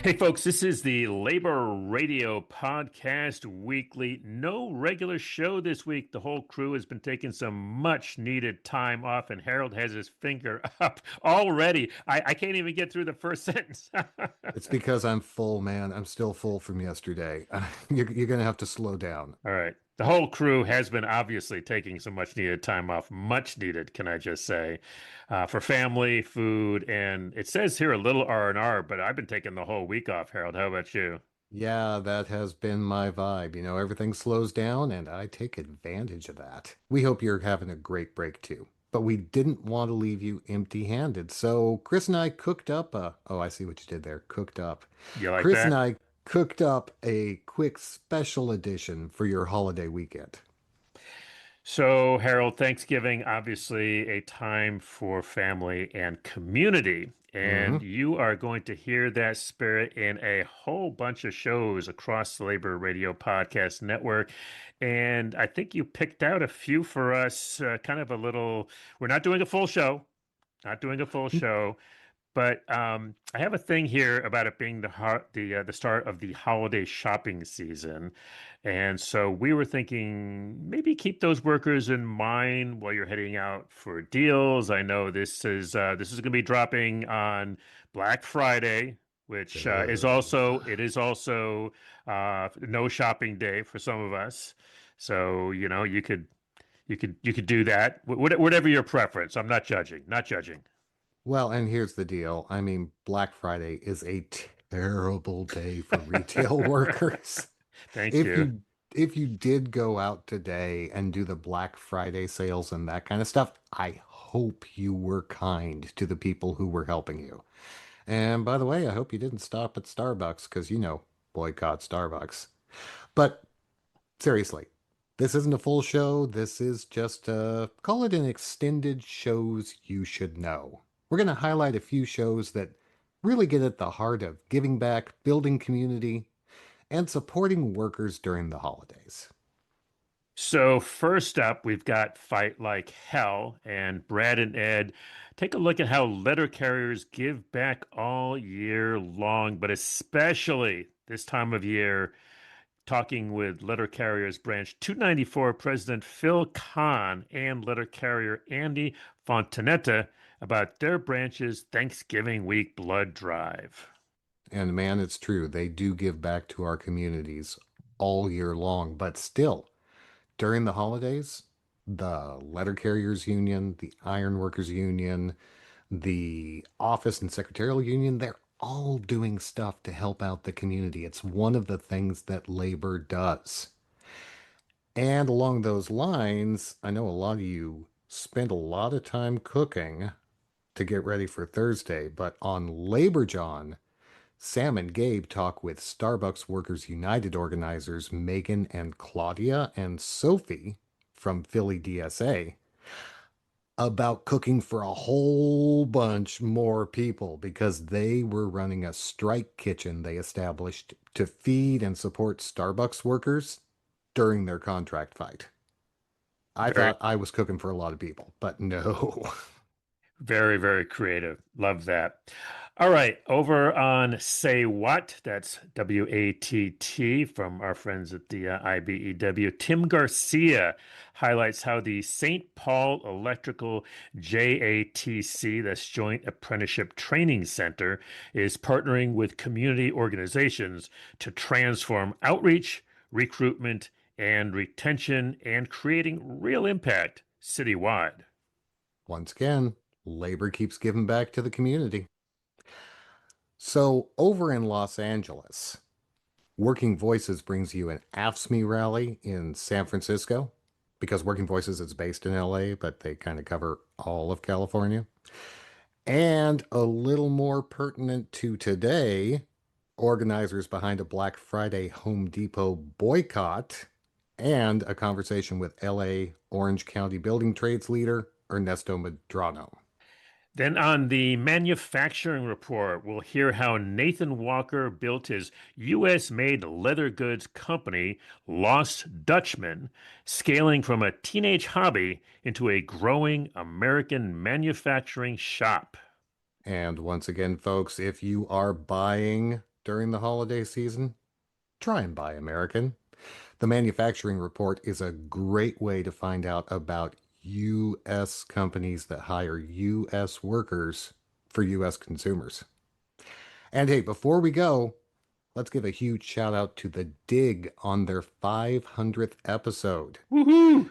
Hey, folks, this is the Labor Radio Podcast Weekly. No regular show this week. The whole crew has been taking some much needed time off, and Harold has his finger up already. I can't even get through the first sentence. It's because I'm full, man. I'm still full from yesterday. You're going to have to slow down. All right. The whole crew has been obviously taking some much needed time off, much needed, can I just say, for family, food, and it says here a little R&R, but I've been taking the whole week off, Harold. How about you? Yeah, that has been my vibe. Everything slows down and I take advantage of that. We hope you're having a great break too. But we didn't want to leave you empty-handed. So Chris and I cooked up I see what you did there. Cooked up. You like Chris and that? I cooked up a quick special edition for your holiday weekend. So, Harold, Thanksgiving, obviously a time for family and community. And hmm you are going to hear that spirit in a whole bunch of shows across the Labor Radio Podcast Network. And I think you picked out a few for us, kind of a little, we're not doing a full show, not doing a full show, but I have a thing here about it being the start of the holiday shopping season, and so we were thinking maybe keep those workers in mind while you're heading out for deals. I know this is going to be dropping on Black Friday, which is also no shopping day for some of us. So you could do that. Whatever your preference. I'm not judging. Not judging. Well, and here's the deal. Black Friday is a terrible day for retail workers. Thank If you. you did go out today and do the Black Friday sales and that kind of stuff, I hope you were kind to the people who were helping you. And by the way, I hope you didn't stop at Starbucks because boycott Starbucks. But seriously, this isn't a full show. This is just call it an extended shows you should know. We're going to highlight a few shows that really get at the heart of giving back, building community, and supporting workers during the holidays. So first up, we've got Fight Like Hell, and Brad and Ed take a look at how letter carriers give back all year long, but especially this time of year, talking with letter carriers branch 294 President Phil Kahn and letter carrier Andy Fontanetta about their branch's Thanksgiving week blood drive. And man, it's true. They do give back to our communities all year long, but still, during the holidays, the Letter Carriers Union, the Iron Workers Union, the Office and Secretarial Union, they're all doing stuff to help out the community. It's one of the things that labor does. And along those lines, I know a lot of you spend a lot of time cooking to get ready for Thursday, but on Labor John, Sam and Gabe talk with Starbucks Workers United organizers Megan and Claudia and Sophie from Philly DSA about cooking for a whole bunch more people because they were running a strike kitchen they established to feed and support Starbucks workers during their contract fight. I Very thought I was cooking for a lot of people, but no. Very, very creative. Love that. All right, over on Say What, that's WATT from our friends at the IBEW. Tim Garcia highlights how the St. Paul Electrical JATC, that's Joint Apprenticeship Training Center, is partnering with community organizations to transform outreach, recruitment, and retention and creating real impact citywide. Once again, labor keeps giving back to the community. So, over in Los Angeles, Working Voices brings you an AFSCME rally in San Francisco because Working Voices is based in LA, but they kind of cover all of California. And a little more pertinent to today, organizers behind a Black Friday Home Depot boycott and a conversation with LA Orange County building trades leader Ernesto Medrano. Then on the manufacturing report, we'll hear how Nathan Walker built his US made leather goods company, Lost Dutchman, scaling from a teenage hobby into a growing American manufacturing shop. And once again, folks, if you are buying during the holiday season, try and buy American. The manufacturing report is a great way to find out about U.S. companies that hire U.S. workers for U.S. consumers. And hey, before we go, let's give a huge shout out to The Dig on their 500th episode. Woohoo!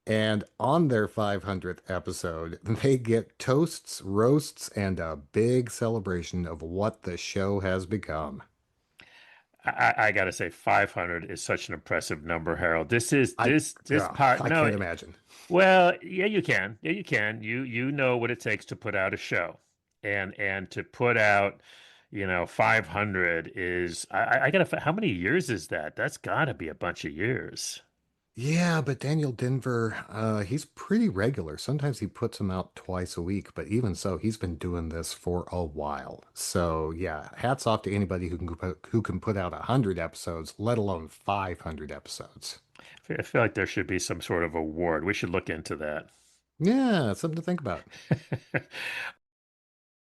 And on their 500th episode, they get toasts, roasts, and a big celebration of what the show has become. I gotta say, 500 is such an impressive number, Harold. This is I, this part. I No, can't imagine. well, yeah, you can. Yeah, you can. You know what it takes to put out a show, and to put out, 500 is. I gotta. How many years is that? That's gotta be a bunch of years. Yeah, but Daniel Denver, he's pretty regular. Sometimes he puts them out twice a week, but even so, he's been doing this for a while. So yeah, hats off to anybody who can put out 100 episodes, let alone 500 episodes. I feel like there should be some sort of award. We should look into that. Yeah, something to think about.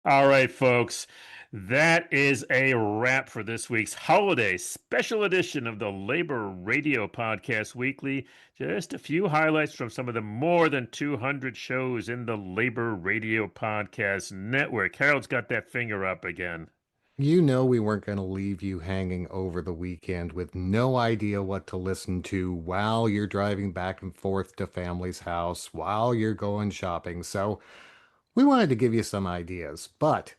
All right, folks. That is a wrap for this week's holiday special edition of the Labor Radio Podcast Weekly. Just a few highlights from some of the more than 200 shows in the Labor Radio Podcast Network. Harold's got that finger up again. You know we weren't going to leave you hanging over the weekend with no idea what to listen to while you're driving back and forth to family's house, while you're going shopping. So we wanted to give you some ideas. But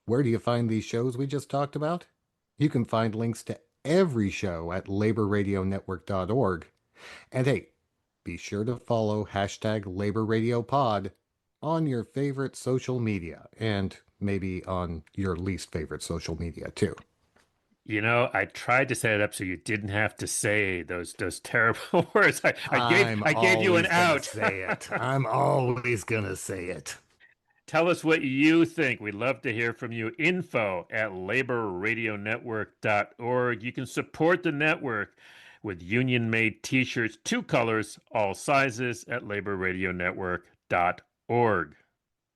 where do you find these shows we just talked about? You can find links to every show at laborradionetwork.org. And hey, be sure to follow hashtag LaborRadioPod on your favorite social media and maybe on your least favorite social media too. I tried to set it up so you didn't have to say those terrible words. I gave I'm I gave you an always gonna out. say it. I'm always gonna say it. Tell us what you think. We'd love to hear from you. Info at laborradionetwork.org. You can support the network with union made t shirts, two colors, all sizes at laborradionetwork.org.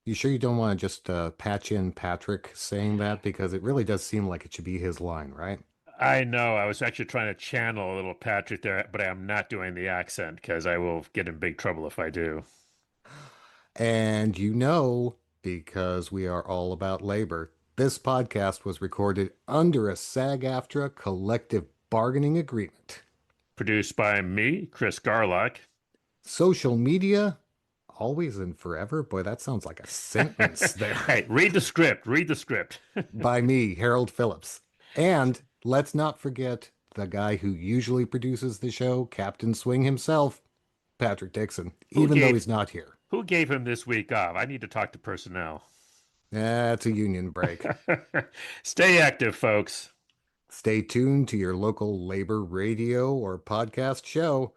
You sure you don't want to just patch in Patrick saying that? Because it really does seem like it should be his line, right? I know. I was actually trying to channel a little Patrick there, but I am not doing the accent because I will get in big trouble if I do. And you know, because we are all about labor, this podcast was recorded under a SAG-AFTRA collective bargaining agreement. Produced by me, Chris Garlock. Social media, always and forever. Boy, that sounds like a sentence there. Hey, read the script. Read the script. By me, Harold Phillips. And let's not forget the guy who usually produces the show, Captain Swing himself, Patrick Dixon, Who even though gave he's not here. who gave him this week off? I need to talk to personnel. That's a union break. Stay active, folks. Stay tuned to your local labor radio or podcast show,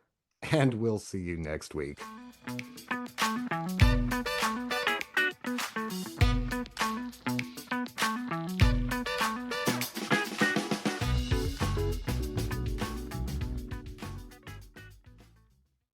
and we'll see you next week.